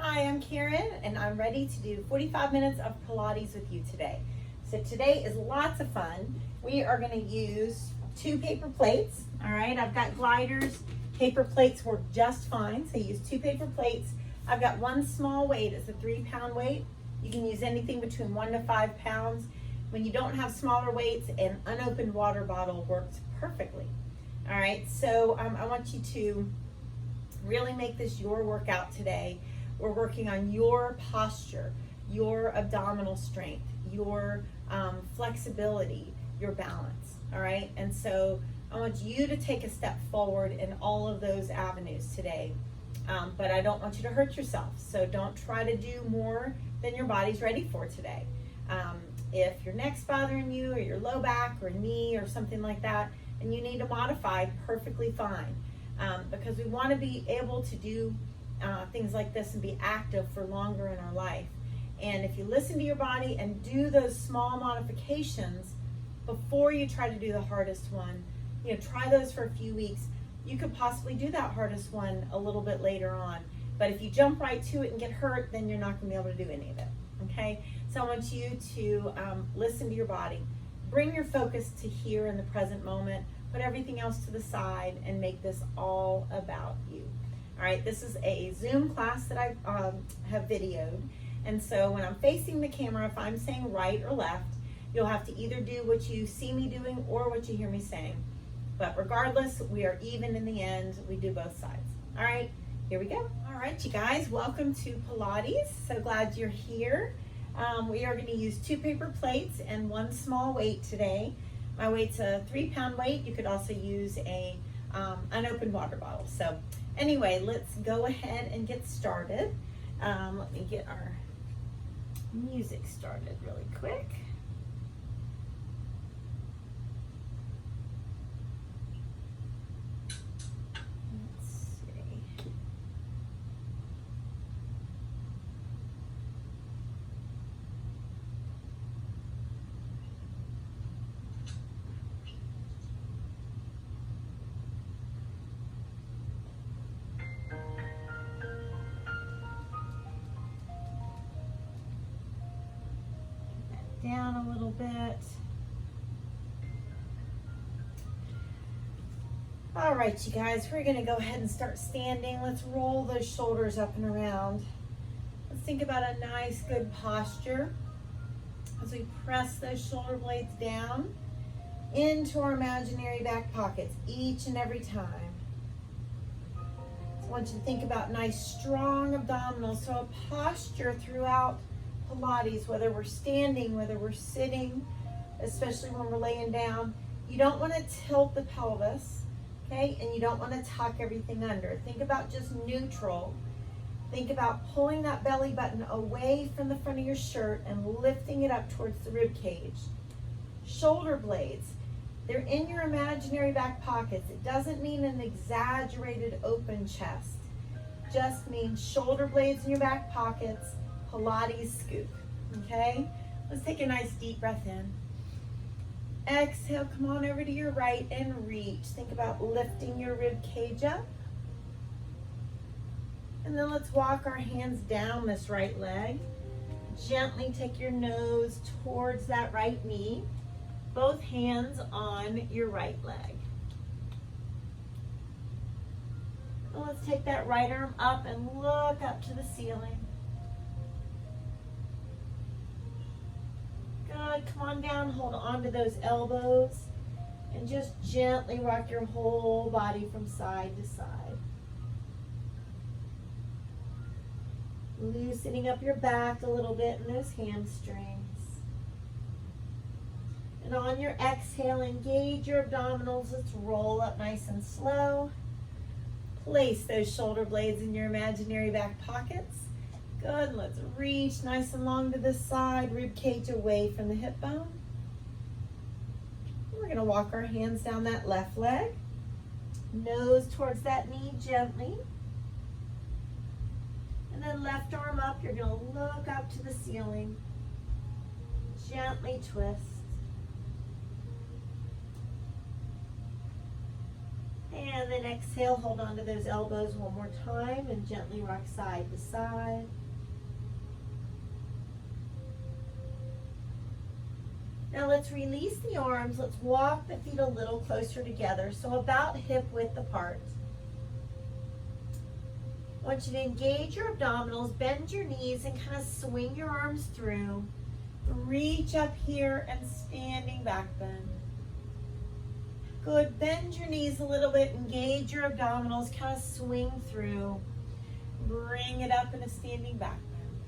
Hi, I'm Karen, and I'm ready to do 45 minutes of Pilates with you today. So today is lots of fun. We are going to use 2 paper plates. All right, I've got gliders. Paper plates work just fine, so use 2 paper plates. I've got 1 small weight. It's a 3-pound weight. You can use anything between 1 to 5 pounds. When you don't have smaller weights, an unopened water bottle works perfectly. All right, so I want you to really make this your workout today. We're working on your posture, your abdominal strength, your flexibility, your balance, all right? And so I want you to take a step forward in all of those avenues today. But I don't want you to hurt yourself, so don't try to do more than your body's ready for today. If your neck's bothering you, or your low back or knee or something like that, and you need to modify, perfectly fine. Because we want to be able to do things like this and be active for longer in our life. And if you listen to your body and do those small modifications before you try to do the hardest one, try those for a few weeks. You could possibly do that hardest one a little bit later on. But if you jump right to it and get hurt, then you're not going to be able to do any of it. Okay? So I want you to listen to your body. Bring your focus to here in the present moment. Put everything else to the side and make this all about you. All right, this is a Zoom class that I have videoed. And so when I'm facing the camera, if I'm saying right or left, you'll have to either do what you see me doing or what you hear me saying. But regardless, we are even in the end. We do both sides. All right, here we go. All right, you guys, welcome to Pilates. So glad you're here. We are going to use 2 paper plates and 1 small weight today. My weight's a 3-pound weight. You could also use a unopened water bottle. So anyway, let's go ahead and get started. Let me get our music started really quick. Let's see. Down a little bit. All right, you guys, we're gonna go ahead and start standing. Let's roll those shoulders up and around. Let's think about a nice, good posture as we press those shoulder blades down into our imaginary back pockets each and every time. So I want you to think about nice, strong abdominals. So a posture throughout Pilates, whether we're standing, whether we're sitting, especially when we're laying down. You don't want to tilt the pelvis, okay? And you don't want to tuck everything under. Think about just neutral. Think about pulling that belly button away from the front of your shirt and lifting it up towards the rib cage. Shoulder blades, they're in your imaginary back pockets. It doesn't mean an exaggerated open chest. Just means shoulder blades in your back pockets. Pilates scoop, okay? Let's take a nice deep breath in. Exhale, come on over to your right and reach. Think about lifting your rib cage up. And then let's walk our hands down this right leg. Gently take your nose towards that right knee. Both hands on your right leg. And let's take that right arm up and look up to the ceiling. Good, come on down, hold on to those elbows, and just gently rock your whole body from side to side. Loosening up your back a little bit and those hamstrings. And on your exhale, engage your abdominals. Let's roll up nice and slow. Place those shoulder blades in your imaginary back pockets. Good, let's reach nice and long to this side, rib cage away from the hip bone. We're gonna walk our hands down that left leg, nose towards that knee gently. And then left arm up, you're gonna look up to the ceiling, gently twist. And then exhale, hold on to those elbows one more time and gently rock side to side. Now let's release the arms. Let's walk the feet a little closer together, so about hip width apart. I want you to engage your abdominals, bend your knees, and kind of swing your arms through. Reach up here and standing back bend. Good, bend your knees a little bit, engage your abdominals, kind of swing through. Bring it up in a standing back bend.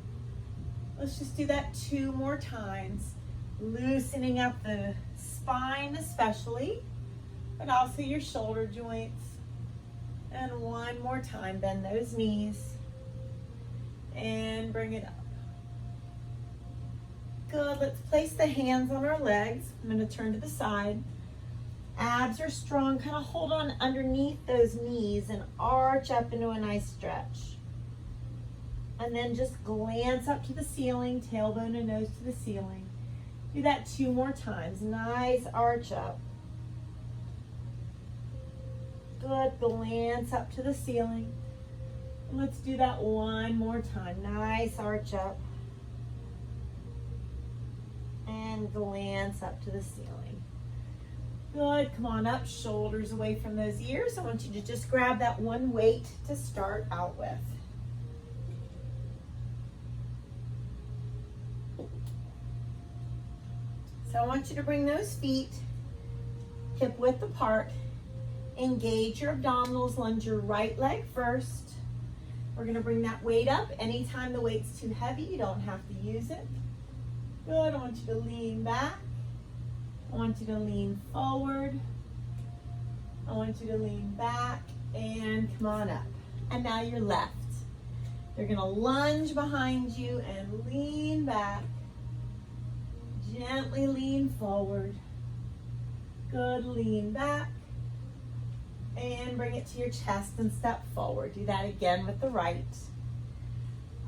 Let's just do that 2 more times. Loosening up the spine especially, but also your shoulder joints. And 1 more time, bend those knees and bring it up. Good, let's place the hands on our legs. I'm going to turn to the side. Abs are strong, kind of hold on underneath those knees and arch up into a nice stretch. And then just glance up to the ceiling, tailbone and nose to the ceiling. Do that 2 more times. Nice arch up. Good, glance up to the ceiling. Let's do that 1 more time. Nice arch up. And glance up to the ceiling. Good, come on up, shoulders away from those ears. I want you to just grab that one weight to start out with. So I want you to bring those feet hip width apart. Engage your abdominals, lunge your right leg first. We're gonna bring that weight up. Anytime the weight's too heavy, you don't have to use it. Good, I want you to lean back. I want you to lean forward. I want you to lean back and come on up. And now you're left. You're gonna lunge behind you and lean back. Gently lean forward. Good, lean back. And bring it to your chest and step forward. Do that again with the right.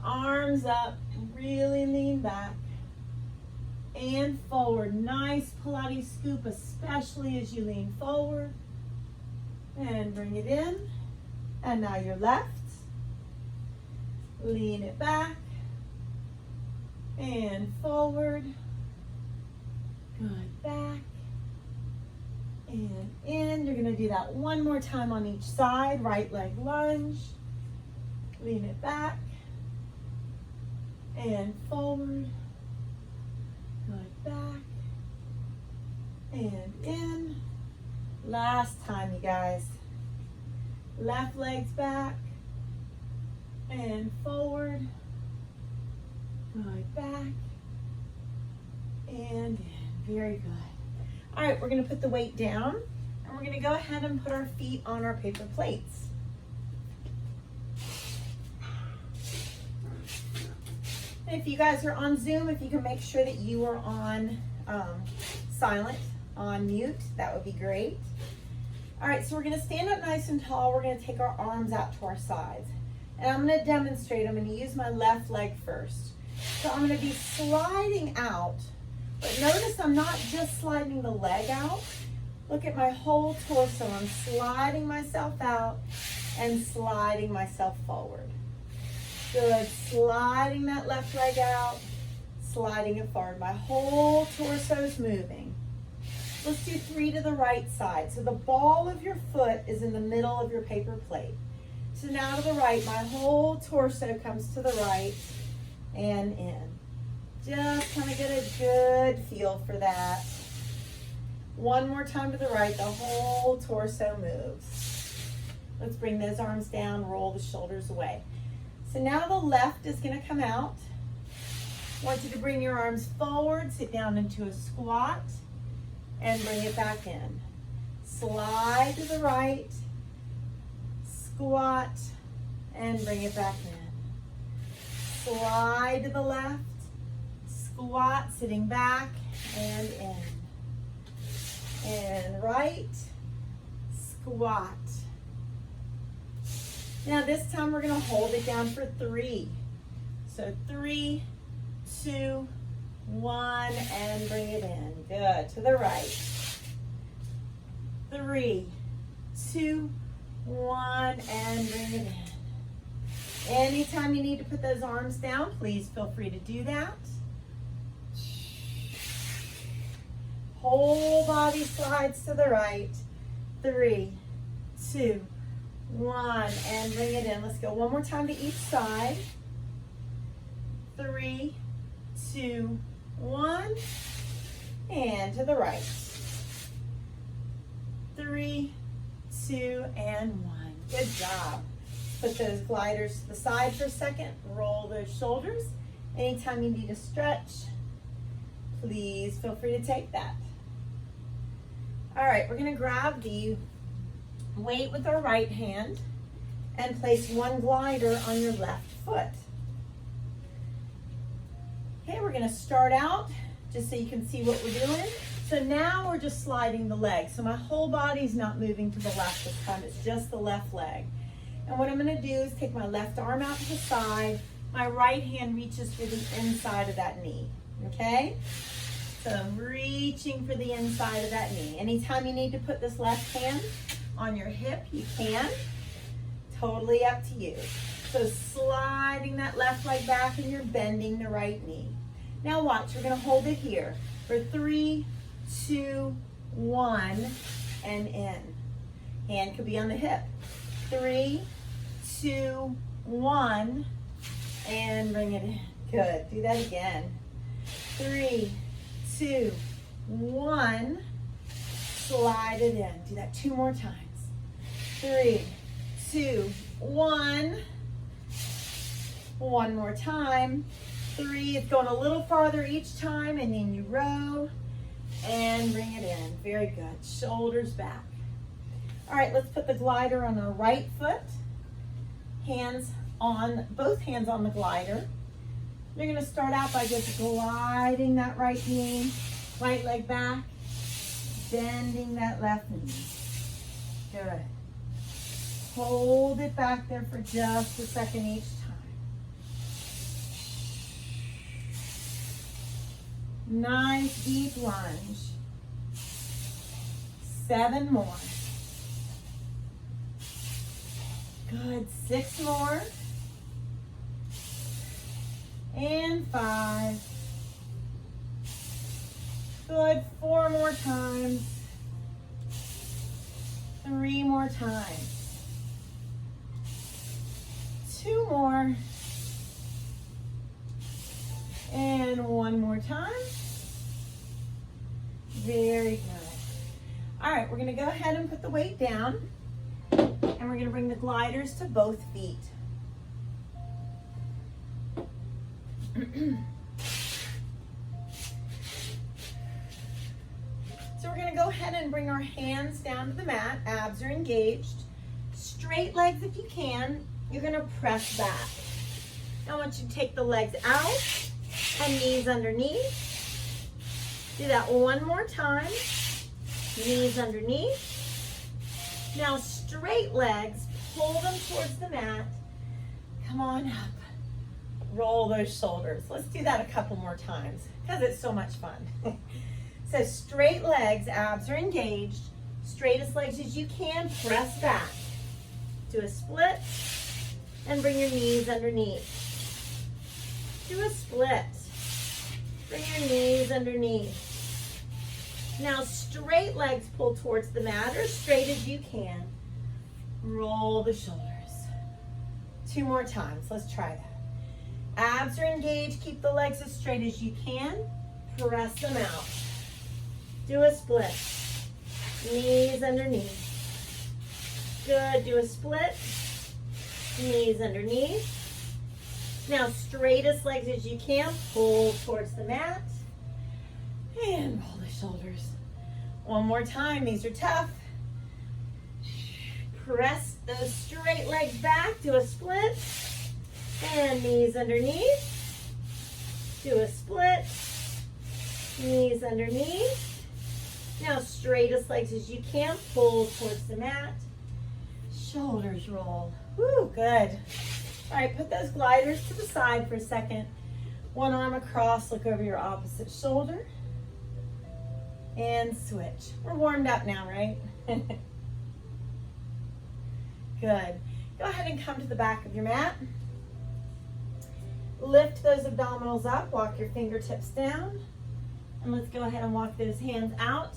Arms up, really lean back. And forward. Nice Pilates scoop, especially as you lean forward. And bring it in. And now you're left. Lean it back. And forward. Good, back. And in. You're going to do that 1 more time on each side. Right leg lunge. Lean it back. And forward. Good, back. And in. Last time, you guys. Left leg's back. And forward. Good, back. And in. Very good. All right, we're going to put the weight down, and we're going to go ahead and put our feet on our paper plates. And if you guys are on Zoom, if you can make sure that you are on silent, on mute, that would be great. All right, so we're going to stand up nice and tall. We're going to take our arms out to our sides. And I'm going to demonstrate. I'm going to use my left leg first. So I'm going to be sliding out. But notice I'm not just sliding the leg out. Look at my whole torso. I'm sliding myself out and sliding myself forward. Good. Sliding that left leg out, sliding it forward. My whole torso is moving. Let's do 3 to the right side. So the ball of your foot is in the middle of your paper plate. So now to the right, my whole torso comes to the right and in. Just kind of get a good feel for that. 1 more time to the right, the whole torso moves. Let's bring those arms down, roll the shoulders away. So now the left is going to come out. I want you to bring your arms forward, sit down into a squat, and bring it back in. Slide to the right, squat, and bring it back in. Slide to the left, squat, sitting back and in. And right, squat. Now this time we're going to hold it down for 3. So 3, 2, 1, and bring it in. Good. To the right. 3, 2, 1, and bring it in. Anytime you need to put those arms down, please feel free to do that. Whole body slides to the right. 3, 2, 1, and bring it in. Let's go one more time to each side. 3, 2, 1, and to the right. 3, 2, and 1. Good job. Put those gliders to the side for a second. Roll those shoulders. Anytime you need to stretch, please feel free to take that. All right, we're gonna grab the weight with our right hand and place one glider on your left foot. Okay, we're gonna start out just so you can see what we're doing. So now we're just sliding the leg. So my whole body's not moving to the left this time, it's just the left leg. And what I'm gonna do is take my left arm out to the side, my right hand reaches for the inside of that knee, okay? So I'm reaching for the inside of that knee. Anytime you need to put this left hand on your hip, you can. Totally up to you. So sliding that left leg back and you're bending the right knee. Now watch, we're gonna hold it here for 3, 2, 1, and in. Hand could be on the hip. 3, 2, 1, and bring it in. Good, do that again. 3, 2, 1, slide it in. Do that 2 more times. 3, 2, 1. One more time. 3, it's going a little farther each time, and then you row and bring it in. Very good. Shoulders back. All right, let's put the glider on our right foot. Both hands on the glider. You're gonna start out by just gliding that right knee, right leg back, bending that left knee. Good. Hold it back there for just a second each time. Nice deep lunge. 7 more. Good, 6 more. And 5. Good, 4 more times. 3 more times. 2 more. And 1 more time. Very good. All right, we're gonna go ahead and put the weight down, and we're gonna bring the gliders to both feet. So we're gonna go ahead and bring our hands down to the mat. Abs are engaged. Straight legs if you can. You're gonna press back. I want you to take the legs out and knees underneath. Do that 1 more time. Knees underneath. Now straight legs, pull them towards the mat. Come on up. Roll those shoulders. Let's do that a couple more times because it's so much fun. So straight legs, abs are engaged. Straightest legs as you can, press back. Do a split and bring your knees underneath. Do a split. Bring your knees underneath. Now straight legs pull towards the mat or straight as you can. Roll the shoulders. 2 more times. Let's try that. Abs are engaged. Keep the legs as straight as you can. Press them out. Do a split. Knees underneath. Good. Do a split. Knees underneath. Now straightest legs as you can. Pull towards the mat. And roll the shoulders. 1 more time. These are tough. Press those straight legs back. Do a split. And knees underneath. Do a split. Knees underneath. Now straightest legs as you can. Pull towards the mat. Shoulders roll. Woo, good. All right, put those gliders to the side for a second. One arm across, look over your opposite shoulder. And switch. We're warmed up now, right? Good. Go ahead and come to the back of your mat. Lift those abdominals up, walk your fingertips down, and let's go ahead and walk those hands out.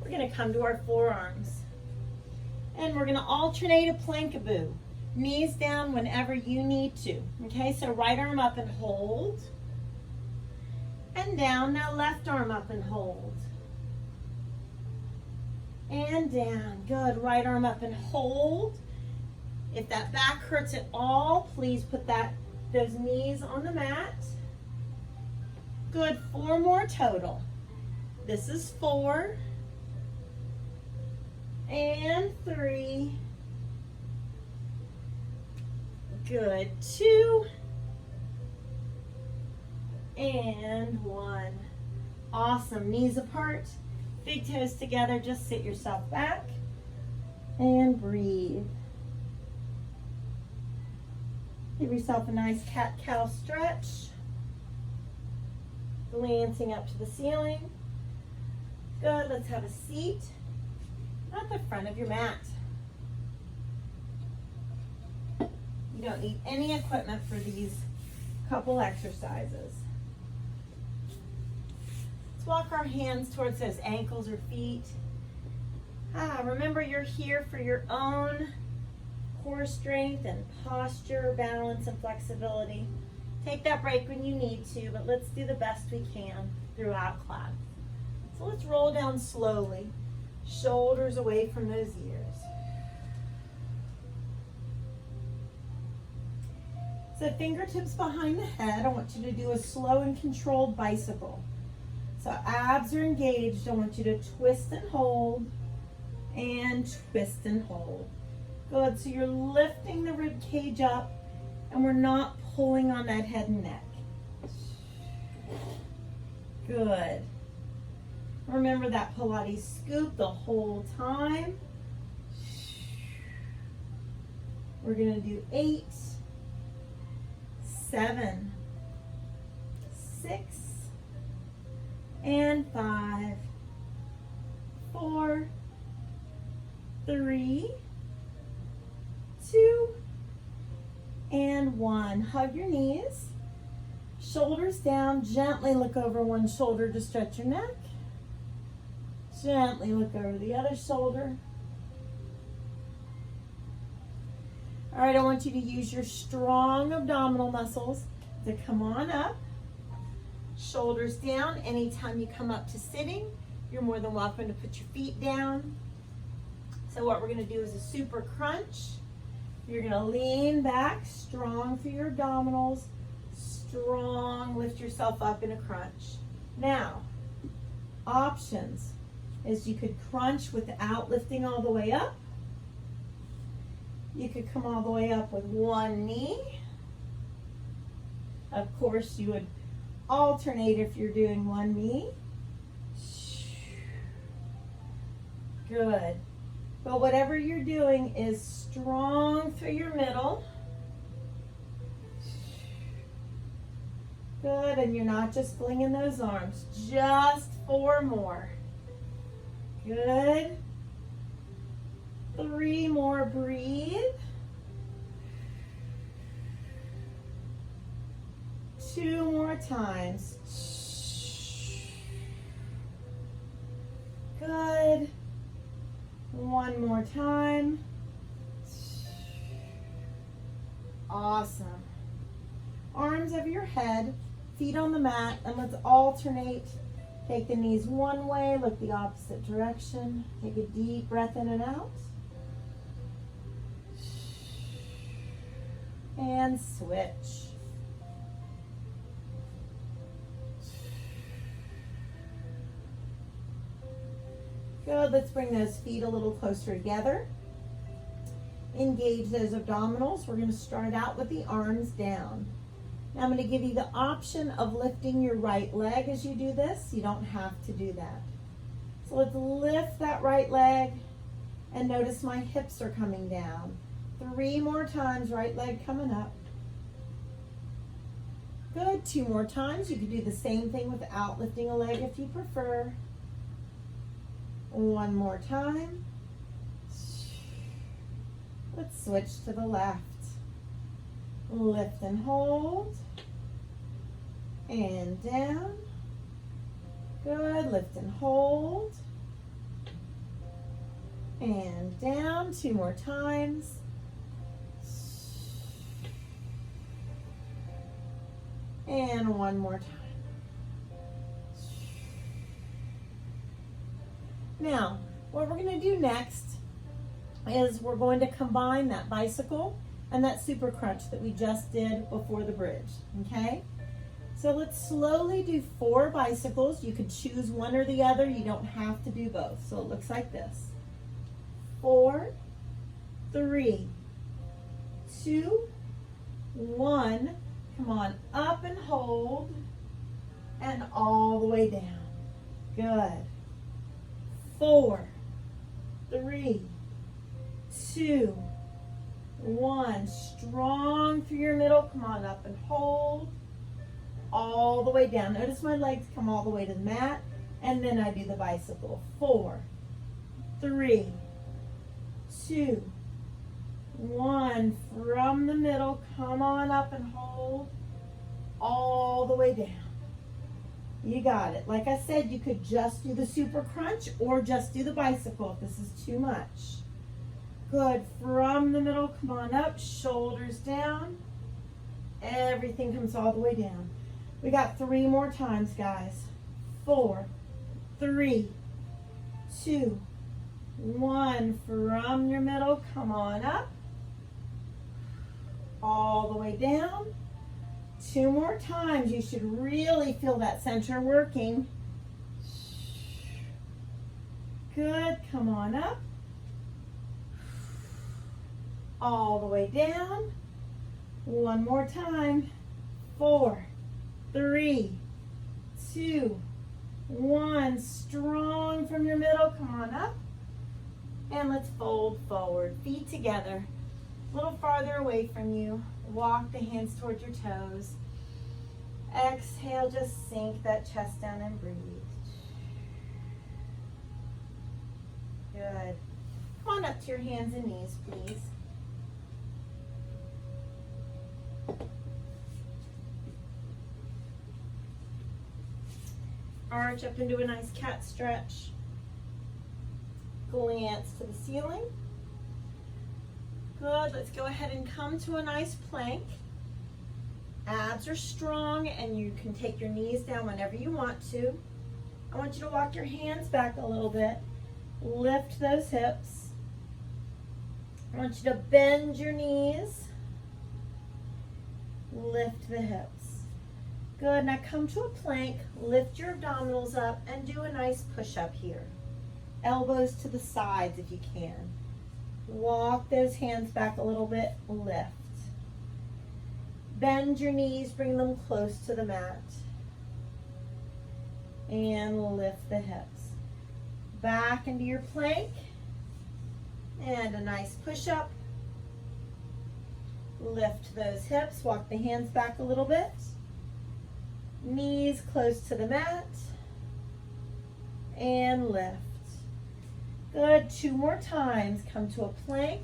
We're gonna come to our forearms. And we're gonna alternate a plank-a-boo. Knees down whenever you need to. Okay, so right arm up and hold. And down, now left arm up and hold. And down, good, right arm up and hold. If that back hurts at all, please put those knees on the mat. Good, 4 more total. This is 4. And 3. Good, 2. And 1. Awesome, knees apart, big toes together, just sit yourself back and breathe. Give yourself a nice cat-cow stretch. Glancing up to the ceiling. Good, let's have a seat at the front of your mat. You don't need any equipment for these couple exercises. Let's walk our hands towards those ankles or feet. Remember, you're here for your own core strength and posture, balance, and flexibility. Take that break when you need to, but let's do the best we can throughout class. So let's roll down slowly, shoulders away from those ears. So fingertips behind the head. I want you to do a slow and controlled bicycle. So abs are engaged. I want you to twist and hold and twist and hold. Good, so you're lifting the rib cage up and we're not pulling on that head and neck. Good. Remember that Pilates scoop the whole time. We're gonna do 8, 7, 6, and 5, 4, 3, 2, and 1. Hug your knees, shoulders down, gently look over one shoulder to stretch your neck. Gently look over the other shoulder. All right, I want you to use your strong abdominal muscles to come on up. Shoulders down. Anytime you come up to sitting, you're more than welcome to put your feet down. So what we're going to do is a super crunch. You're going to lean back, strong through your abdominals, strong, lift yourself up in a crunch. Now, options is you could crunch without lifting all the way up. You could come all the way up with one knee. Of course, you would alternate if you're doing one knee. Good. But whatever you're doing is strong through your middle. Good, and you're not just flinging those arms. Just 4 more. Good. 3 more, breathe. 2 more times. Good. 1 more time. Awesome. Arms over your head, feet on the mat, and let's alternate. Take the knees one way, look the opposite direction. Take a deep breath in and out. And switch. Good, let's bring those feet a little closer together. Engage those abdominals. We're going to start out with the arms down. Now I'm going to give you the option of lifting your right leg as you do this. You don't have to do that. So let's lift that right leg and notice my hips are coming down. 3 more times, right leg coming up. Good, 2 more times. You can do the same thing without lifting a leg if you prefer. 1 more time. Let's switch to the left. Lift and hold. And down. Good. Lift and hold. And down. 2 more times. And 1 more time. Now, what we're going to do next is we're going to combine that bicycle and that super crunch that we just did before the bridge, okay? So let's slowly do 4 bicycles. You could choose one or the other. You don't have to do both. So it looks like this. 4, 3, 2, 1. Come on, up and hold, and all the way down. Good. 4, 3, 2, 1. Strong through your middle. Come on, up and hold, all the way down. Notice my legs come all the way to the mat, and then I do the bicycle. 4, 3, 2, 1. From the middle, come on up and hold all the way down. You got it. Like I said, you could just do the super crunch or just do the bicycle if this is too much. Good. From the middle, come on up, shoulders down. Everything comes all the way down. We got 3 more times, guys. 4, 3, 2, 1. From your middle, come on up. All the way down. 2 more times. You should really feel that center working. Good. Come on up. All the way down. 1 more time. 4, 3, 2, 1. Strong from your middle. Come on up. And let's fold forward. Feet together. A little farther away from you. Walk the hands towards your toes. Exhale, just sink that chest down and breathe. Good. Come on up to your hands and knees, please. Arch up into a nice cat stretch. Glance to the ceiling. Good. Let's go ahead and come to a nice plank. Abs are strong and you can take your knees down whenever you want to. I want you to walk your hands back a little bit. Lift those hips. I want you to bend your knees. Lift the hips. Good. Now come to a plank. Lift your abdominals up and do a nice push-up here. Elbows to the sides if you can. Walk those hands back a little bit. Lift. Bend your knees, bring them close to the mat. And lift the hips. Back into your plank. And a nice push-up. Lift those hips. Walk the hands back a little bit. Knees close to the mat. And lift. Good. 2 more times. Come to a plank.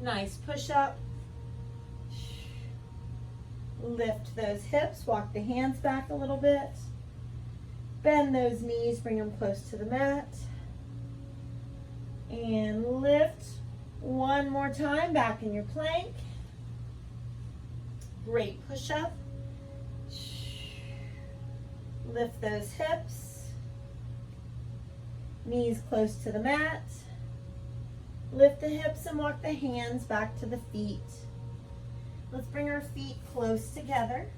Nice push-up. Lift those hips. Walk the hands back a little bit. Bend those knees. Bring them close to the mat. And lift. 1 more time. Back in your plank. Great push-up. Lift those hips. Knees close to the mat. Lift the hips and walk the hands back to the feet. Let's bring our feet close together.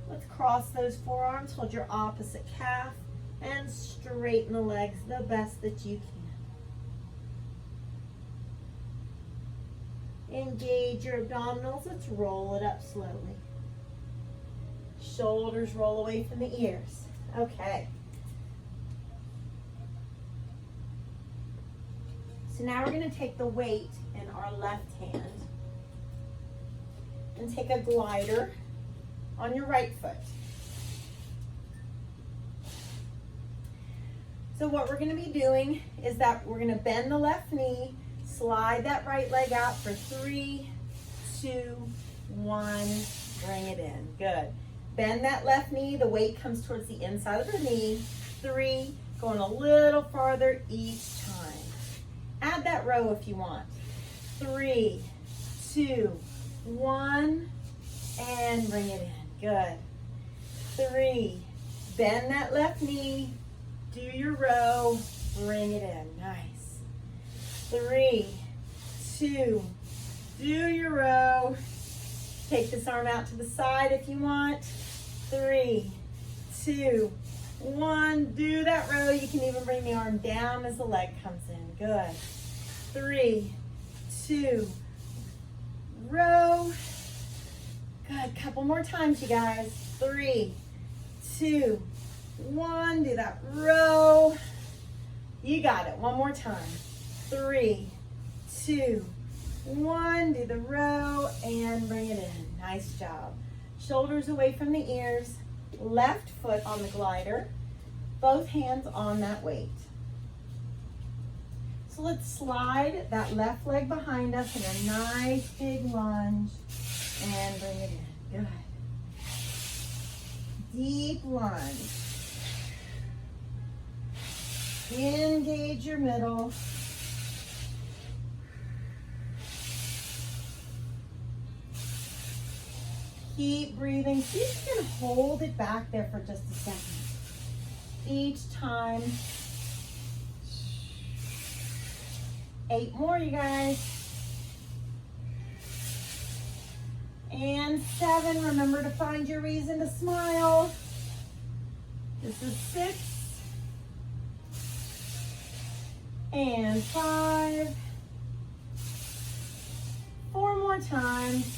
Let's cross those forearms. Hold your opposite calf and straighten the legs the best that you can. Engage your abdominals. Let's roll it up slowly. Shoulders roll away from the ears. Okay. So now we're going to take the weight in our left hand and take a glider on your right foot. So what we're going to be doing is that we're going to bend the left knee, Slide that right leg out for 3, 2, 1. Bring it in. Good. Bend that left knee. The weight comes towards the inside of the knee. 3, going a little farther each time. Add that row if you want. 3, 2, 1, and bring it in. Good. 3, bend that left knee. Do your row. Bring it in. Nice. 3, 2, do your row. Take this arm out to the side if you want. 3, 2, 1. Do that row. You can even bring the arm down as the leg comes in. Good. 3, 2, row. Good. Couple more times, you guys. 3, 2, 1. Do that row. You got it. One more time. 3, 2, 1. Do the row and bring it in. Nice job. Shoulders away from the ears. Left foot on the glider. Both hands on that weight. So let's slide that left leg behind us in a nice big lunge and bring it in. Good. Deep lunge. Engage your middle. Keep breathing. See if you can hold it back there for just a second. Each time. 8 more, you guys. And 7. Remember to find your reason to smile. This is 6. And 5. 4 more times.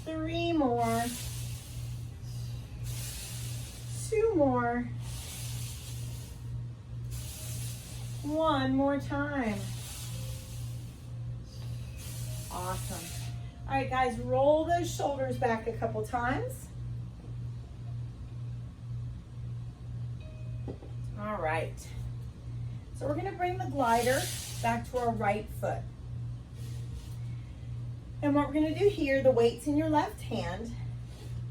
3 more. 2 more. 1 more time. Awesome. All right, guys, roll those shoulders back a couple times. All right. So we're going to bring the glider back to our right foot. And what we're going to do here, the weight's in your left hand.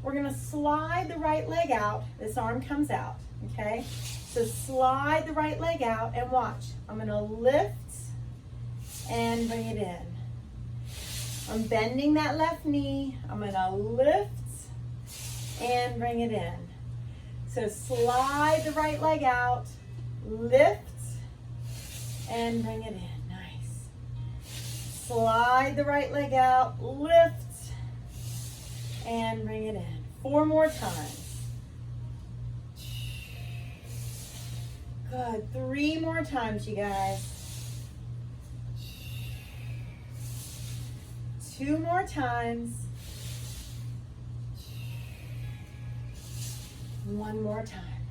We're going to slide the right leg out. This arm comes out, okay? So slide the right leg out and watch. I'm going to lift and bring it in. I'm bending that left knee. I'm going to lift and bring it in. So slide the right leg out, lift and bring it in. Slide the right leg out, lift, and bring it in. 4 more times. Good. 3 more times, you guys. 2 more times. 1 more time.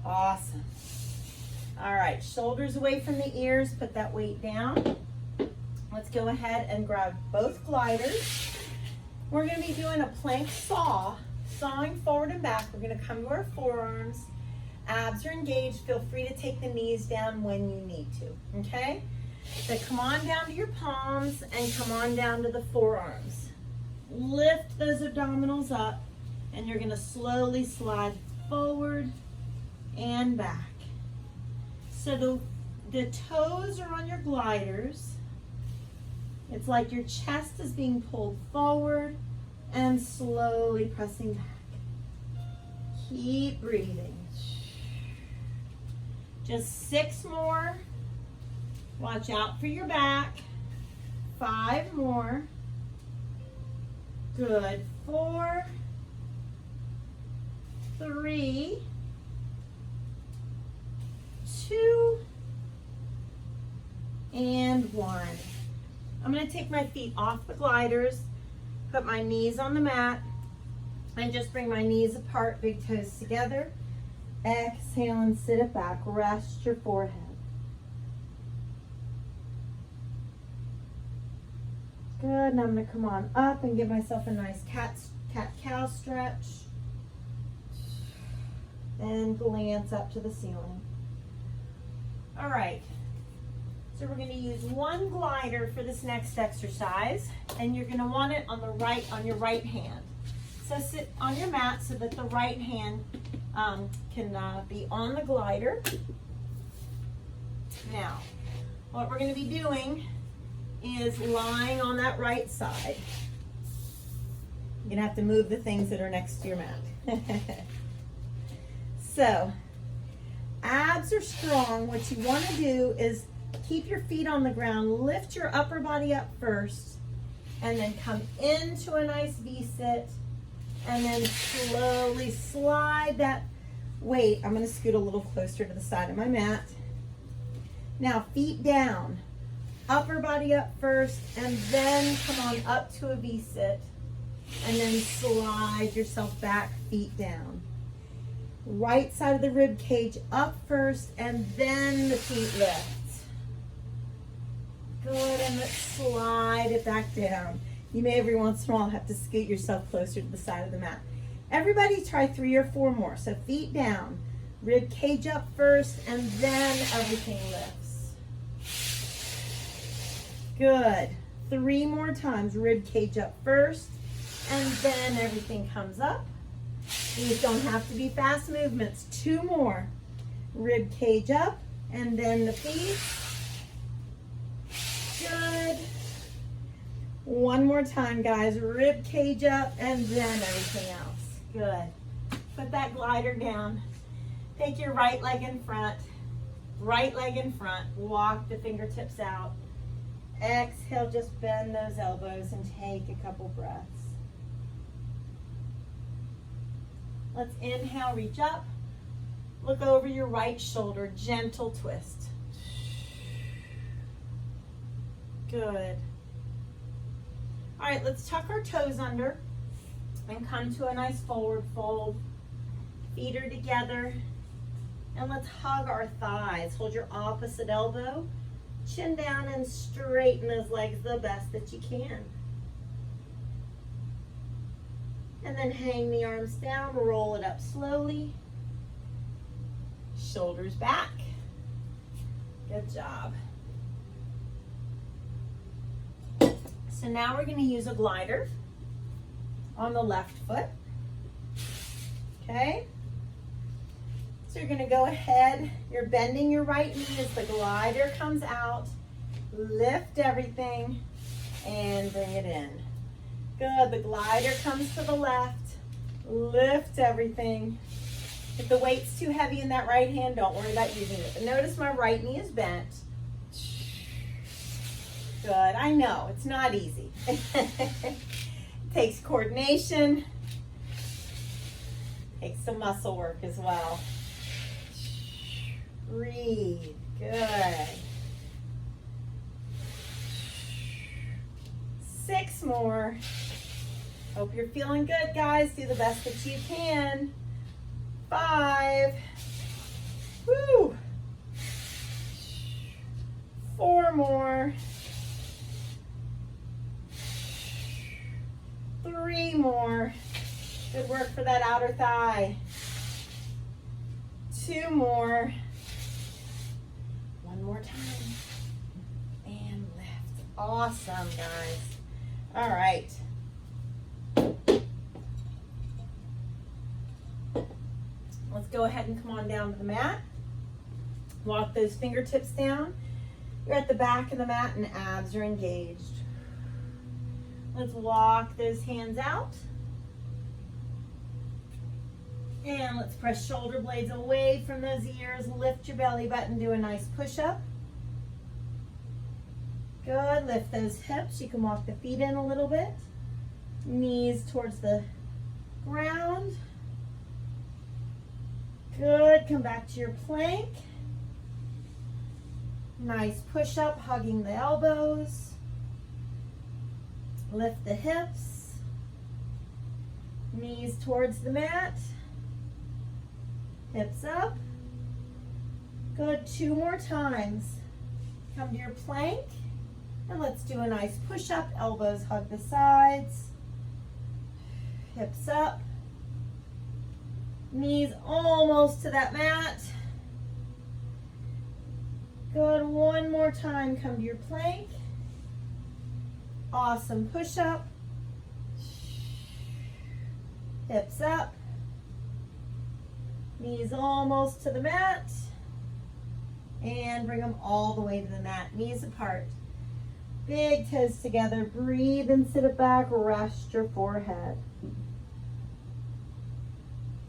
Awesome. All right, shoulders away from the ears, put that weight down. Let's go ahead and grab both gliders. We're gonna be doing a plank saw, sawing forward and back. We're gonna come to our forearms. Abs are engaged. Feel free to take the knees down when you need to, okay? So come on down to your palms and come on down to the forearms. Lift those abdominals up and you're gonna slowly slide forward and back. So the toes are on your gliders. It's like your chest is being pulled forward and slowly pressing back. Keep breathing. Just 6 more. Watch out for your back. 5 more. Good. 4, 3, 2, and 1. I'm going to take my feet off the gliders, put my knees on the mat, and just bring my knees apart, big toes together. Exhale and sit it back. Rest your forehead. Good, and I'm going to come on up and give myself a nice cat-cow stretch. And glance up to the ceiling. All right. So we're going to use one glider for this next exercise, and you're going to want it on your right hand. So sit on your mat so that the right hand can be on the glider. Now, what we're going to be doing is lying on that right side. You're going to have to move the things that are next to your mat. So, abs are strong. What you want to do is keep your feet on the ground, lift your upper body up first, and then come into a nice V-sit, and then slowly slide that weight. I'm going to scoot a little closer to the side of my mat. Now, feet down, upper body up first, and then come on up to a V-sit, and then slide yourself back, feet down. Right side of the rib cage up first, and then the feet lift. Good, and let's slide it back down. You may every once in a while have to scoot yourself closer to the side of the mat. Everybody try 3 or 4 more. So feet down, rib cage up first, and then everything lifts. Good. 3 more times, rib cage up first, and then everything comes up. These don't have to be fast movements. 2 more. Rib cage up, and then the feet. Good. 1 more time, guys. Rib cage up, and then everything else. Good. Put that glider down. Take your right leg in front. Right leg in front. Walk the fingertips out. Exhale, just bend those elbows and take a couple breaths. Let's inhale, reach up. Look over your right shoulder, gentle twist. Good. All right, let's tuck our toes under and come to a nice forward fold. Feet are together. And let's hug our thighs. Hold your opposite elbow, chin down, and straighten those legs the best that you can. And then hang the arms down, roll it up slowly. Shoulders back. Good job. So now we're going to use a glider on the left foot. Okay? So you're going to go ahead, you're bending your right knee as the glider comes out. Lift everything and bring it in. Good, the glider comes to the left. Lift everything. If the weight's too heavy in that right hand, don't worry about using it. But notice my right knee is bent. Good, I know, it's not easy. It takes coordination. Takes some muscle work as well. Breathe, good. 6 more. Hope you're feeling good, guys. Do the best that you can. 5. Woo. 4 more. 3 more. Good work for that outer thigh. 2 more. 1 more time. And lift. Awesome, guys. All right. Let's go ahead and come on down to the mat. Walk those fingertips down. You're at the back of the mat and abs are engaged. Let's walk those hands out. And let's press shoulder blades away from those ears. Lift your belly button, do a nice push-up. Good, lift those hips. You can walk the feet in a little bit. Knees towards the ground. Good, come back to your plank. Nice push-up, hugging the elbows. Lift the hips. Knees towards the mat. Hips up. Good, 2 more times. Come to your plank. And let's do a nice push-up. Elbows hug the sides. Hips up. Knees almost to that mat. Good, one more time, come to your plank. Awesome, push up. Hips up. Knees almost to the mat. And bring them all the way to the mat, knees apart. Big toes together, breathe and sit it back, rest your forehead.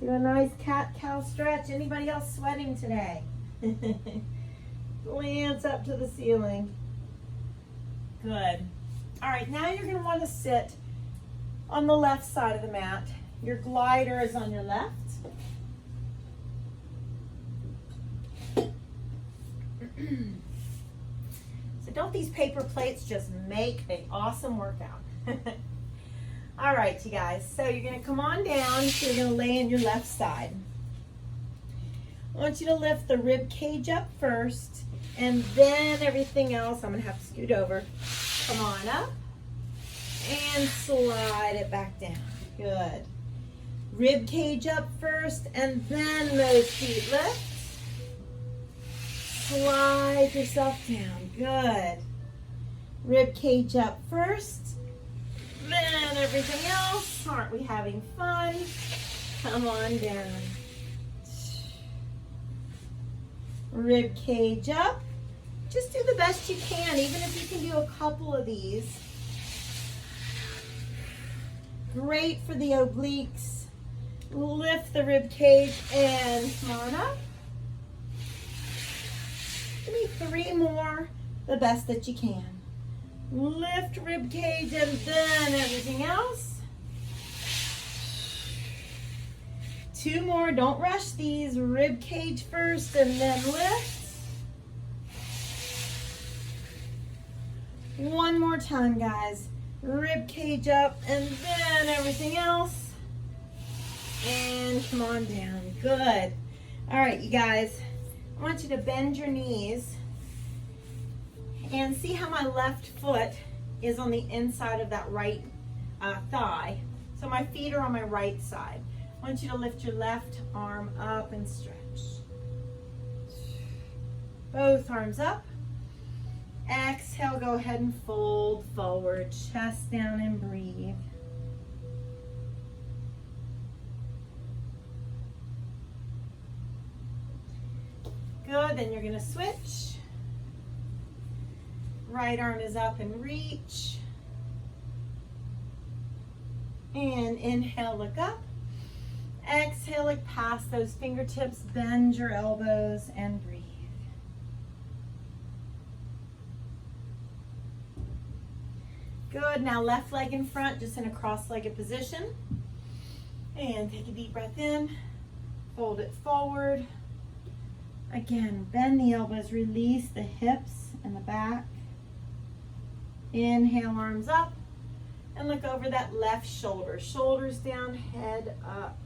Do a nice cat-cow stretch. Anybody else sweating today? Glance up to the ceiling. Good. All right, now you're gonna wanna sit on the left side of the mat. Your glider is on your left. So don't these paper plates just make an awesome workout? All right, you guys, so you're gonna come on down, so you're gonna lay on your left side. I want you to lift the rib cage up first, and then everything else, I'm gonna have to scoot over. Come on up, and slide it back down, good. Rib cage up first, and then those feet lift. Slide yourself down, good. Rib cage up first, then everything else. Aren't we having fun? Come on down. Rib cage up. Just do the best you can, even if you can do a couple of these. Great for the obliques. Lift the rib cage and come on up. Give me 3 more, the best that you can. Lift rib cage and then everything else. 2 more, don't rush these. Rib cage first and then lift. 1 more time, guys. Rib cage up and then everything else. And come on down, good. All right, you guys. I want you to bend your knees and see how my left foot is on the inside of that right thigh. So my feet are on my right side. I want you to lift your left arm up and stretch. Both arms up. Exhale, go ahead and fold forward, chest down and breathe. Good, then you're gonna switch. Right arm is up and reach. And inhale, look up. Exhale, look past those fingertips, bend your elbows and breathe. Good, now left leg in front, just in a cross-legged position. And take a deep breath in, fold it forward. Again, bend the elbows, release the hips and the back. Inhale, arms up, and look over that left shoulder. Shoulders down, head up.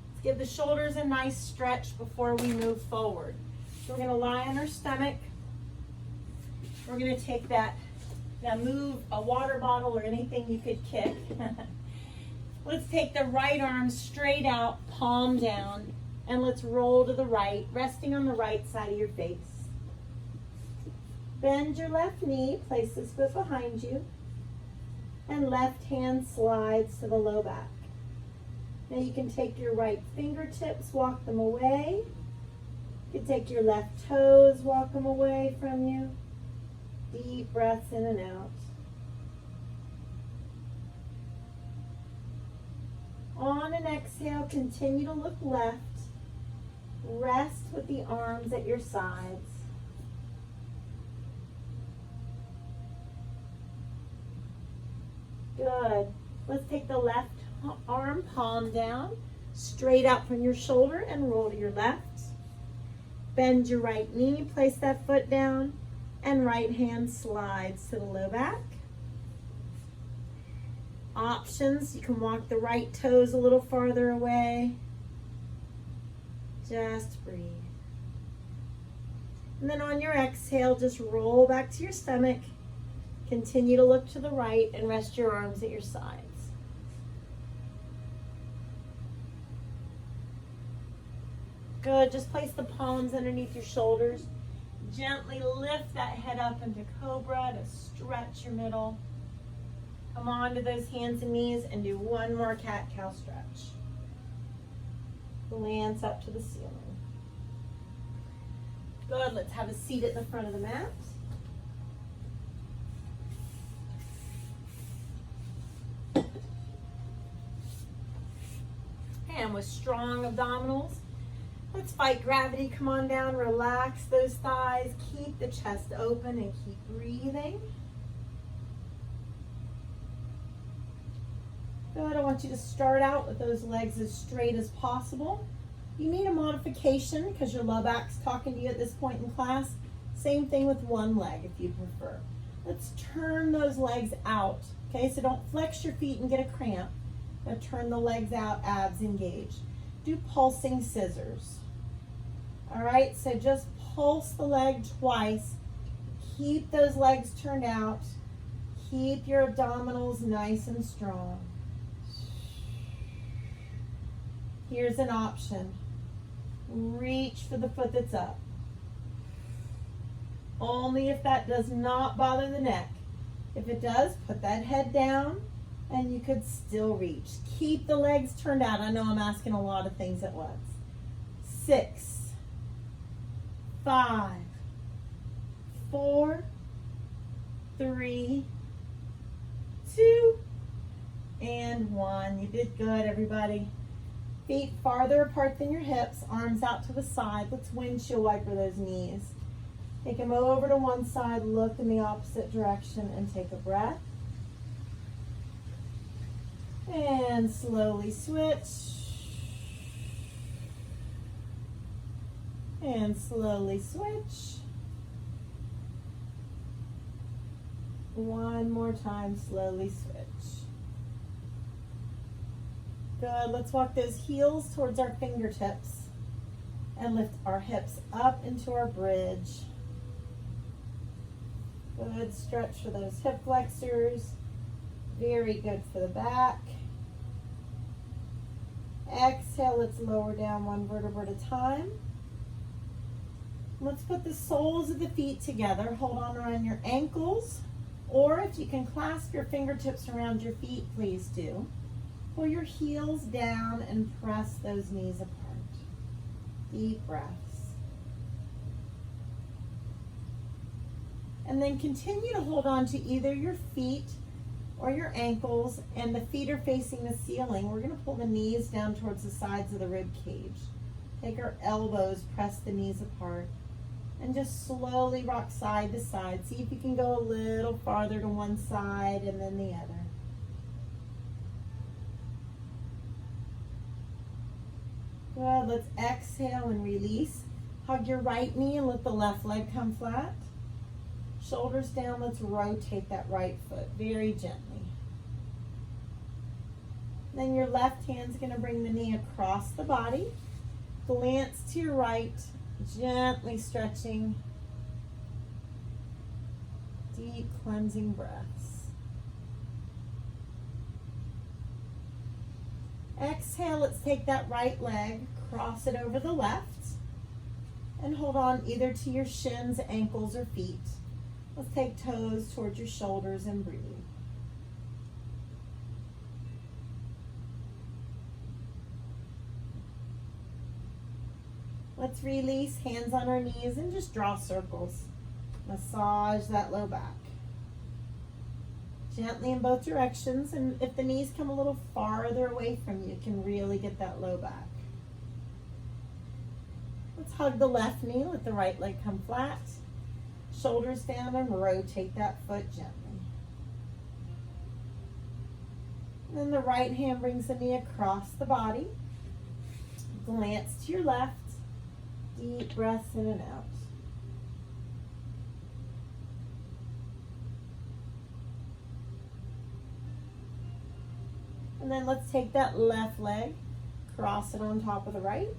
Let's give the shoulders a nice stretch before we move forward. So we're gonna lie on our stomach. We're gonna take that, now move a water bottle or anything you could kick. Let's take the right arm straight out, palm down, and let's roll to the right, resting on the right side of your face. Bend your left knee, place this foot behind you, and left hand slides to the low back. Now you can take your right fingertips, walk them away. You can take your left toes, walk them away from you. Deep breaths in and out. On an exhale, continue to look left. Rest with the arms at your sides. Good. Let's take the left arm, palm down, straight out from your shoulder and roll to your left. Bend your right knee, place that foot down, and right hand slides to the low back. Options, you can walk the right toes a little farther away. Just breathe. And then on your exhale, just roll back to your stomach. Continue to look to the right and rest your arms at your sides. Good, just place the palms underneath your shoulders. Gently lift that head up into cobra to stretch your middle. Come on to those hands and knees and do one more cat-cow stretch. Glance up to the ceiling. Good, let's have a seat at the front of the mat. And with strong abdominals, let's fight gravity. Come on down, relax those thighs, keep the chest open and keep breathing. Good, I want you to start out with those legs as straight as possible. You need a modification because your low back's talking to you at this point in class. Same thing with one leg if you prefer. Let's turn those legs out, okay? So don't flex your feet and get a cramp. Now turn the legs out, abs engaged. Do pulsing scissors. All right, so just pulse the leg twice. Keep those legs turned out. Keep your abdominals nice and strong. Here's an option. Reach for the foot that's up. Only if that does not bother the neck. If it does, put that head down and you could still reach. Keep the legs turned out. I know I'm asking a lot of things at once. 6, 5, 4, 3, 2, and 1. You did good, everybody. Feet farther apart than your hips, arms out to the side. Let's windshield wiper those knees. Take them over to one side, look in the opposite direction, and take a breath. And slowly switch. And slowly switch. One more time, slowly switch. Good, let's walk those heels towards our fingertips and lift our hips up into our bridge. Good, stretch for those hip flexors. Very good for the back. Exhale, let's lower down one vertebra at a time. Let's put the soles of the feet together. Hold on around your ankles, or if you can clasp your fingertips around your feet, please do. Pull your heels down and press those knees apart. Deep breaths. And then continue to hold on to either your feet or your ankles, and the feet are facing the ceiling. We're going to pull the knees down towards the sides of the rib cage. Take our elbows, press the knees apart, and just slowly rock side to side. See if you can go a little farther to one side and then the other. Good, let's exhale and release. Hug your right knee and let the left leg come flat. Shoulders down, let's rotate that right foot very gently. Then your left hand's gonna bring the knee across the body. Glance to your right, gently stretching. Deep cleansing breaths. Exhale, let's take that right leg, cross it over the left, and hold on either to your shins, ankles, or feet. Let's take toes towards your shoulders and breathe. Let's release, hands on our knees, and just draw circles. Massage that low back. Gently in both directions, and if the knees come a little farther away from you, you can really get that low back. Let's hug the left knee, let the right leg come flat. Shoulders down and rotate that foot gently. And then the right hand brings the knee across the body. Glance to your left. Deep breaths in and out. And then let's take that left leg, cross it on top of the right.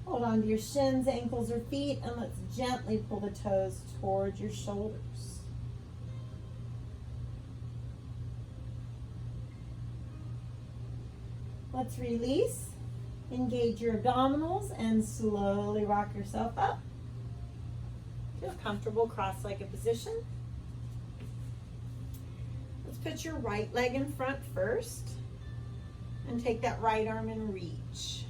Hold on to your shins, ankles, or feet, and let's gently pull the toes towards your shoulders. Let's release Engage your abdominals and slowly rock yourself up to a comfortable cross-legged position. Let's put your right leg in front first and take that right arm and reach.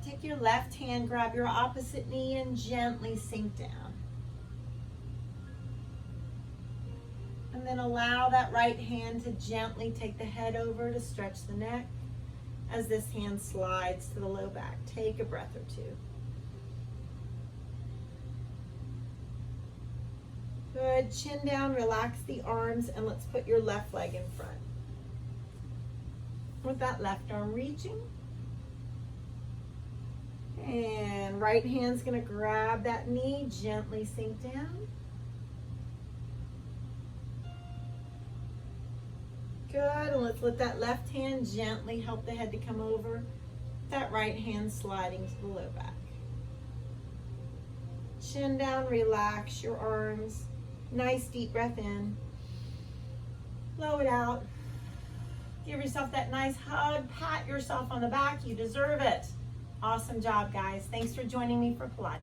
Take your left hand, grab your opposite knee and gently sink down. And then allow that right hand to gently take the head over to stretch the neck as this hand slides to the low back. Take a breath or two. Good, chin down, relax the arms, and let's put your left leg in front. With that left arm reaching. And right hand's gonna grab that knee, gently sink down. Good, and let's let that left hand gently help the head to come over. That right hand sliding to the low back. Chin down, relax your arms. Nice deep breath in. Blow it out. Give yourself that nice hug. Pat yourself on the back. You deserve it. Awesome job, guys. Thanks for joining me for Pilates.